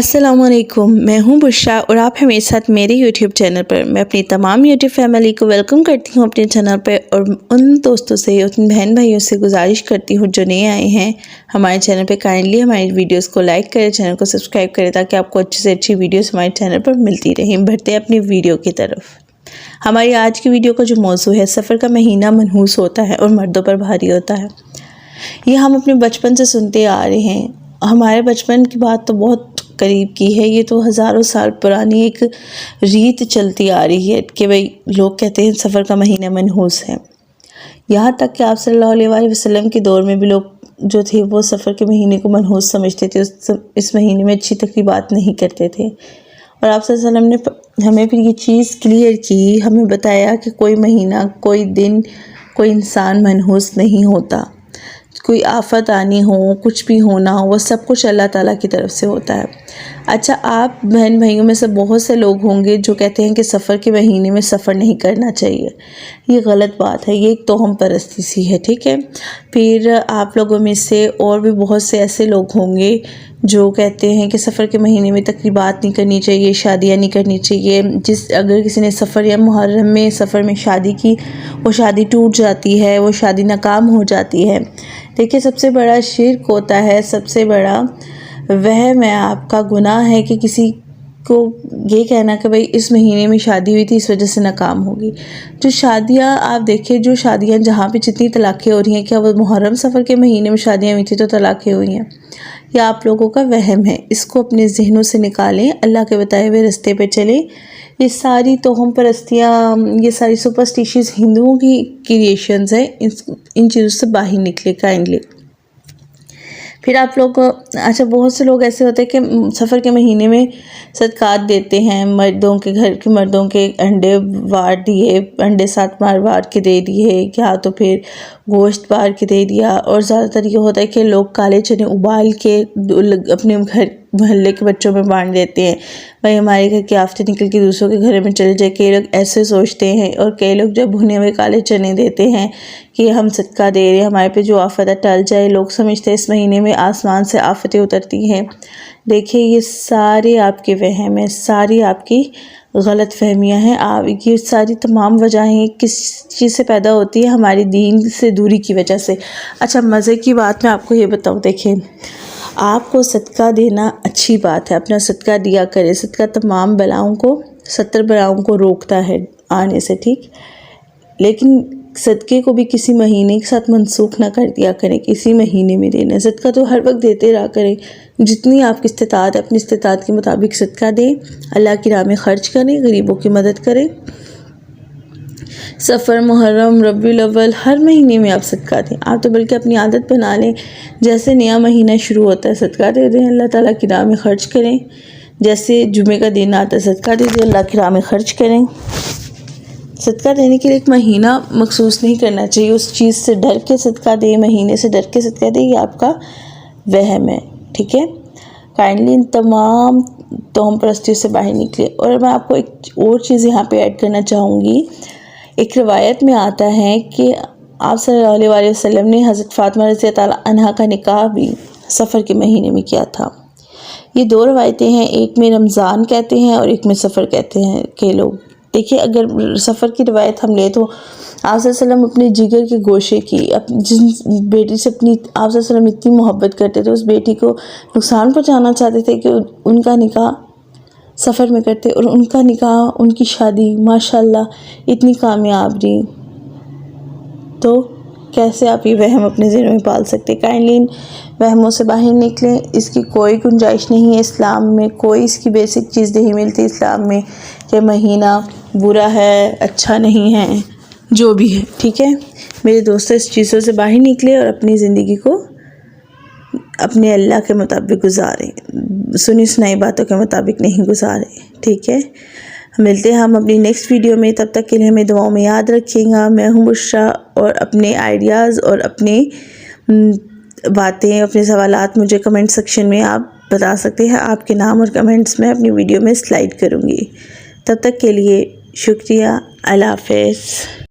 अस्सलाम वालेकुम, मैं हूं बुशरा और आप हैं मेरे साथ मेरे YouTube चैनल पर। मैं अपनी तमाम YouTube फैमिली को वेलकम करती हूं अपने चैनल पर और उन दोस्तों से, उन बहन भाइयों से गुजारिश करती हूं जो नए आए हैं हमारे चैनल पे, काइंडली हमारी वीडियोस को लाइक करें, चैनल को सब्सक्राइब करें ताकि आपको अच्छी से अच्छी वीडियोस हमारे चैनल पर मिलती रहें। बढ़ते हैं अपनी वीडियो की तरफ। हमारी आज की वीडियो का जो मौजू है, सफ़र का महीना मनहूस होता है और मर्दों पर भारी होता है। ये हम अपने बचपन से सुनते आ रहे हैं। हमारे बचपन की बात तो बहुत करीब की है, ये तो हज़ारों साल पुरानी एक रीत चलती आ रही है कि भाई लोग कहते हैं सफ़र का महीना मनहूस है। यहाँ तक कि आप सल्लल्लाहु अलैहि वसल्लम के दौर में भी लोग जो थे वो सफ़र के महीने को मनहूस समझते थे। इस महीने में अच्छी तकरीबात नहीं करते थे और आप सल्लल्लाहु अलैहि वसल्लम ने हमें फिर ये चीज़ क्लियर की, हमें बताया कि कोई महीना, कोई दिन, कोई इंसान मनहूस नहीं होता। कोई आफत आनी हो, कुछ भी होना हो, वो सब कुछ अल्लाह ताला की तरफ से होता है। अच्छा, आप बहन भाइयों में से बहुत से लोग होंगे जो कहते हैं कि सफ़र के महीने में सफ़र नहीं करना चाहिए। ये गलत बात है, ये एक तोहम परस्ती सी है, ठीक है। फिर आप लोगों में से और भी बहुत से ऐसे लोग होंगे जो कहते हैं कि सफ़र के महीने में तकरीबात नहीं करनी चाहिए, शादियाँ नहीं करनी चाहिए। अगर किसी ने सफ़र या मुहर्रम में सफ़र में शादी की, वो शादी टूट जाती है, वो शादी नाकाम हो जाती है। देखिए, सबसे बड़ा शिर्क होता है, सबसे बड़ा वहम है, आपका गुनाह है कि किसी को ये कहना कि भाई इस महीने में शादी हुई थी इस वजह से नाकाम होगी। जो शादियां आप देखिए, जो शादियां जहाँ पे जितनी तलाक़ें हो रही हैं, क्या वो मुहर्रम सफ़र के महीने में शादियां हुई थी तो तलाक़ें हुई हैं? या आप लोगों का वहम है? इसको अपने जहनों से निकालें, अल्लाह के बताए हुए रास्ते पे चलें। ये सारी तोहम परस्तियाँ, ये सारी सुपरस्टिशियस हिंदुओं की क्रिएशंस हैं, इन चीज़ों से बाहर निकले काइंडली। फिर आप लोग, अच्छा, बहुत से लोग ऐसे होते हैं कि सफ़र के महीने में सदकात देते हैं। मर्दों के घर के मर्दों के अंडे वार दिए, अंडे 7 बार वार के दे दिए, या तो फिर गोश्त वार के दे दिया। और ज़्यादातर ये होता है कि लोग काले चने उबाल के अपने घर मोहल्ले के बच्चों में बांट देते हैं। भाई हमारे घर के आफते निकल के दूसरों के घर में चले जाए, कई लोग ऐसे सोचते हैं। और कई लोग जब भुने हुए काले चने देते हैं कि हम सदका दे रहे हैं, हमारे पे जो आफत है टल जाए। लोग समझते हैं इस महीने में आसमान से आफतें उतरती हैं। देखिए, ये सारे आपके वहम हैं, सारी आपकी गलत फहमियाँ हैं। आप ये सारी तमाम वजहें किस चीज़ से पैदा होती है? हमारी दीन से दूरी की वजह से। अच्छा, मज़े की बात मैं आपको ये बताऊँ, देखिए, आपको सदका देना अच्छी बात है, अपना सदका दिया करें। सदका तमाम बलाओं को, 70 बलाओं को रोकता है आने से, ठीक। लेकिन सदक़े को भी किसी महीने के साथ मनसूख ना कर दिया करें, किसी महीने में देना। सदका तो हर वक्त देते रहा करें। जितनी आपकी इस्तिताअत है, अपनी इस्तिताअत के मुताबिक सदका दें, अल्लाह की राह में ख़र्च करें, गरीबों की मदद करें। सफ़र, मुहर्रम, रबीउल अव्वल, हर महीने में आप सदका दें। आप तो बल्कि अपनी आदत बना लें, जैसे नया महीना शुरू होता है सदका दे दें, अल्लाह ताला की राह में ख़र्च करें। जैसे जुमे का दिन आता है सदका दे दें, अल्लाह की राह में ख़र्च करें। सदका देने के लिए एक महीना मखसूस नहीं करना चाहिए। उस चीज़ से डर के सदका दे, महीने से डर के सदका दे, ये आपका वहम है, ठीक है। काइंडली इन तमाम तोहम परस्तियों से बाहर निकले। और मैं आपको एक और चीज़ यहाँ पे ऐड करना चाहूँगी। एक रिवायत में आता है कि आप सल्लल्लाहु अलैहि वसल्लम ने हज़रत फ़ातिमा रज़ियल्लाहु अन्हा का निकाह भी सफ़र के महीने में किया था। ये 2 रवायतें हैं, एक में रमज़ान कहते हैं और एक में सफ़र कहते हैं के लोग। देखिए, अगर सफ़र की रवायत हम ले तो आप सल्लल्लाहु अलैहि वसल्लम अपने जिगर के गोशे की, जिस बेटी से अपनी आप सल्लल्लाहु अलैहि वसल्लम इतनी मोहब्बत करते थे, उस बेटी को नुकसान पहुँचाना चाहते थे कि उनका निकाह सफ़र में करते, और उनका निकाह, उनकी शादी माशाल्लाह इतनी कामयाब रही। तो कैसे आप ये वहम अपने ज़हन में पाल सकते? काइंडली इन वहमों से बाहर निकलें। इसकी कोई गुंजाइश नहीं है इस्लाम में, कोई इसकी बेसिक चीज़ नहीं मिलती इस्लाम में कि महीना बुरा है, अच्छा नहीं है, जो भी है, ठीक है। मेरे दोस्तों, इस चीज़ों से बाहर निकले और अपनी ज़िंदगी को अपने अल्लाह के मुताबिक गुजारें, सुनी सुनाई बातों के मुताबिक नहीं गुजारें, ठीक है। मिलते हैं हम अपनी नेक्स्ट वीडियो में, तब तक के लिए हमें दुआओं में याद रखिएगा। मैं हूँ बुशरा, और अपने आइडियाज़ और अपने बातें, अपने सवालात मुझे कमेंट सेक्शन में आप बता सकते हैं। आपके नाम और कमेंट्स मैं अपनी वीडियो में स्लाइड करूँगी। तब तक के लिए शुक्रिया, अल्लाह हाफ़िज़।